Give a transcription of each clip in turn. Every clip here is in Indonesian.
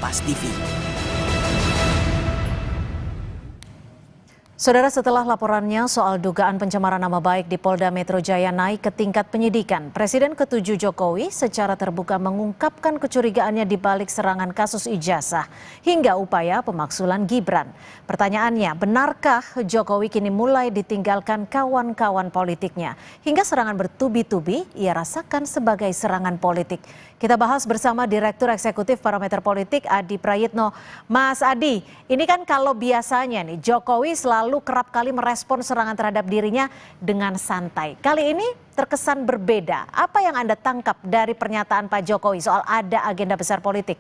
Kompas TV. Saudara, setelah laporannya soal dugaan pencemaran nama baik di Polda Metro Jaya naik ke tingkat penyidikan, Presiden ke-7 Jokowi secara terbuka mengungkapkan kecurigaannya di balik serangan kasus ijazah hingga upaya pemaksulan Gibran. Pertanyaannya, benarkah Jokowi kini mulai ditinggalkan kawan-kawan politiknya hingga serangan bertubi-tubi ia rasakan sebagai serangan politik? Kita bahas bersama Direktur Eksekutif Parameter Politik Adi Prayitno. Mas Adi, ini kan kalau biasanya nih Jokowi selalu kerap kali merespon serangan terhadap dirinya dengan santai. Kali ini terkesan berbeda. Apa yang Anda tangkap dari pernyataan Pak Jokowi soal ada agenda besar politik?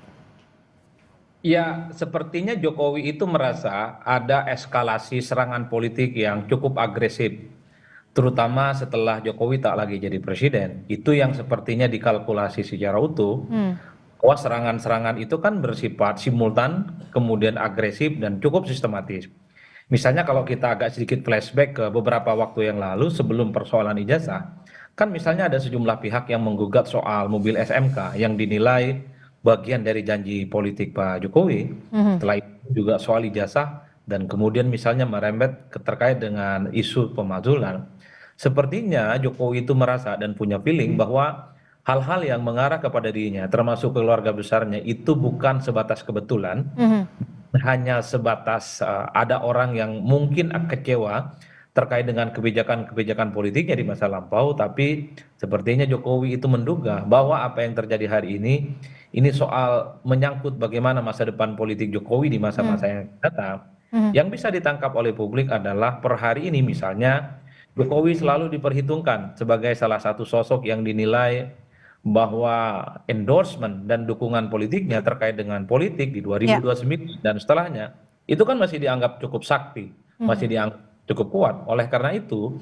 Ya, sepertinya Jokowi itu merasa ada eskalasi serangan politik yang cukup agresif. Terutama setelah Jokowi tak lagi jadi presiden. Itu yang sepertinya dikalkulasi secara utuh. Bahwa serangan-serangan itu kan bersifat simultan, kemudian agresif dan cukup sistematis. Misalnya kalau kita agak sedikit flashback ke beberapa waktu yang lalu sebelum persoalan ijazah, kan misalnya ada sejumlah pihak yang menggugat soal mobil SMK yang dinilai bagian dari janji politik Pak Jokowi. Setelah itu juga soal ijazah dan kemudian misalnya merembet terkait dengan isu pemakzulan. Sepertinya Jokowi itu merasa dan punya feeling bahwa hal-hal yang mengarah kepada dirinya, termasuk keluarga besarnya, itu bukan sebatas kebetulan, hanya sebatas ada orang yang mungkin kecewa terkait dengan kebijakan-kebijakan politiknya di masa lampau, tapi sepertinya Jokowi itu menduga bahwa apa yang terjadi hari ini soal menyangkut bagaimana masa depan politik Jokowi di masa-masa yang datang. Yang bisa ditangkap oleh publik adalah per hari ini misalnya Jokowi selalu diperhitungkan sebagai salah satu sosok yang dinilai bahwa endorsement dan dukungan politiknya terkait dengan politik di 2029 dan setelahnya itu kan masih dianggap cukup sakti, masih dianggap cukup kuat. Oleh karena itu,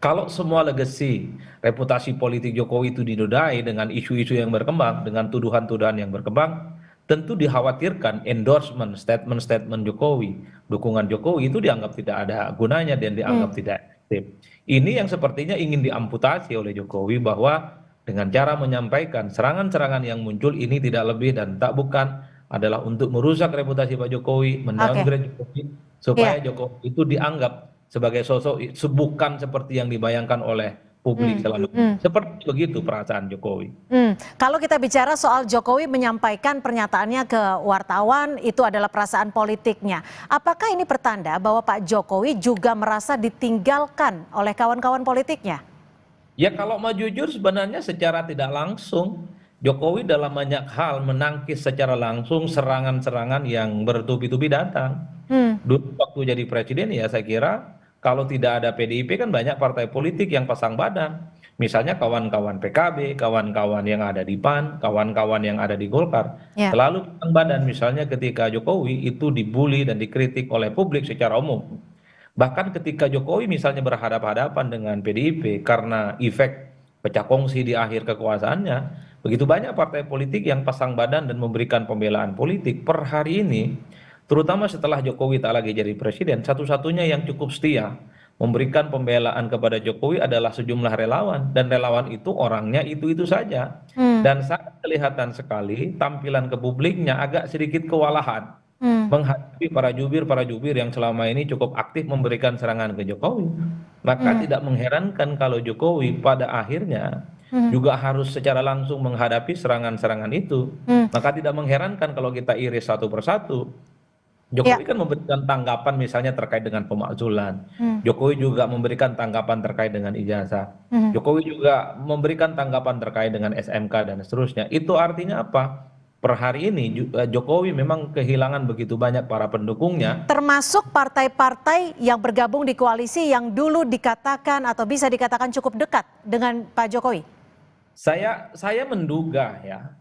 kalau semua legacy reputasi politik Jokowi itu dinodai dengan isu-isu yang berkembang, dengan tuduhan-tuduhan yang berkembang, tentu dikhawatirkan endorsement, statement-statement Jokowi, dukungan Jokowi itu dianggap tidak ada gunanya dan dianggap tidak efektif. Ini yang sepertinya ingin diamputasi oleh Jokowi bahwa dengan cara menyampaikan serangan-serangan yang muncul ini tidak lebih dan tak bukan adalah untuk merusak reputasi Pak Jokowi, mendowngrade Jokowi, supaya Jokowi itu dianggap sebagai sosok bukan seperti yang dibayangkan oleh publik selama ini. Seperti begitu perasaan Jokowi. Kalau kita bicara soal Jokowi menyampaikan pernyataannya ke wartawan, itu adalah perasaan politiknya. Apakah ini pertanda bahwa Pak Jokowi juga merasa ditinggalkan oleh kawan-kawan politiknya? Ya kalau mau jujur sebenarnya secara tidak langsung Jokowi dalam banyak hal menangkis secara langsung serangan-serangan yang bertubi-tubi datang. Dulu waktu jadi presiden ya saya kira kalau tidak ada PDIP kan banyak partai politik yang pasang badan. Misalnya kawan-kawan PKB, kawan-kawan yang ada di PAN, kawan-kawan yang ada di Golkar. Selalu pasang badan misalnya ketika Jokowi itu dibully dan dikritik oleh publik secara umum. Bahkan ketika Jokowi misalnya berhadapan-hadapan dengan PDIP karena efek pecah kongsi di akhir kekuasaannya, begitu banyak partai politik yang pasang badan dan memberikan pembelaan politik per hari ini, terutama setelah Jokowi tak lagi jadi presiden, satu-satunya yang cukup setia memberikan pembelaan kepada Jokowi adalah sejumlah relawan, dan relawan itu orangnya itu-itu saja. Dan sangat kelihatan sekali tampilan ke publiknya agak sedikit kewalahan menghadapi para jubir yang selama ini cukup aktif memberikan serangan ke Jokowi. Maka tidak mengherankan kalau Jokowi pada akhirnya juga harus secara langsung menghadapi serangan-serangan itu. Maka tidak mengherankan kalau kita iris satu persatu. Jokowi kan memberikan tanggapan misalnya terkait dengan pemakzulan. Jokowi juga memberikan tanggapan terkait dengan ijazah. Jokowi juga memberikan tanggapan terkait dengan SMK dan seterusnya. Itu artinya apa? Per hari ini Jokowi memang kehilangan begitu banyak para pendukungnya. Termasuk partai-partai yang bergabung di koalisi yang dulu dikatakan atau bisa dikatakan cukup dekat dengan Pak Jokowi. Saya menduga ya,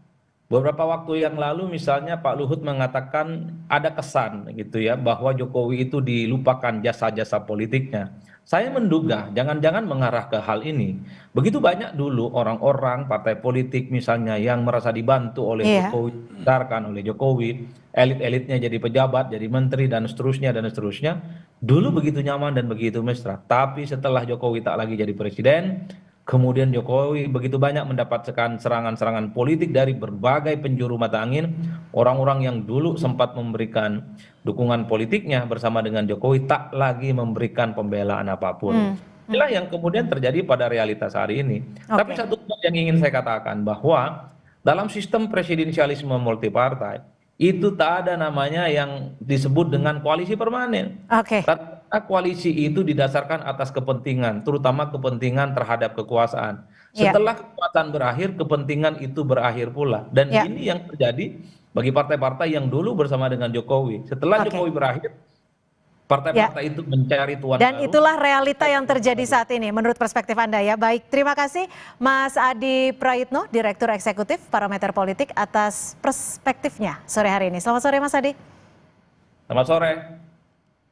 beberapa waktu yang lalu misalnya Pak Luhut mengatakan ada kesan gitu ya bahwa Jokowi itu dilupakan jasa-jasa politiknya. Saya menduga jangan-jangan mengarah ke hal ini. Begitu banyak dulu orang-orang partai politik misalnya yang merasa dibantu oleh Jokowi, dibenarkan oleh Jokowi, elit-elitnya jadi pejabat, jadi menteri dan seterusnya dan seterusnya. Dulu begitu nyaman dan begitu mesra. Tapi setelah Jokowi tak lagi jadi presiden, Kemudian Jokowi begitu banyak mendapatkan serangan-serangan politik dari berbagai penjuru mata angin. Orang-orang yang dulu sempat memberikan dukungan politiknya bersama dengan Jokowi tak lagi memberikan pembelaan apapun. Hmm, hmm, Inilah yang kemudian terjadi pada realitas hari ini. Tapi oke. satu hal yang ingin saya katakan bahwa dalam sistem presidensialisme multipartai itu tak ada namanya yang disebut dengan koalisi permanen. Oke, Karena koalisi itu didasarkan atas kepentingan, terutama kepentingan terhadap kekuasaan. ya, Setelah kekuasaan berakhir, kepentingan itu berakhir pula. Dan ya, ini yang terjadi bagi partai-partai yang dulu bersama dengan Jokowi. Setelah oke, Jokowi berakhir, ya. partai-partai itu mencari tuan Dan baru. itulah realita yang terjadi saat ini menurut perspektif Anda ya. Baik, terima kasih Mas Adi Praitno, Direktur Eksekutif Parameter Politik atas perspektifnya sore hari ini. Selamat sore Mas Adi. Selamat sore.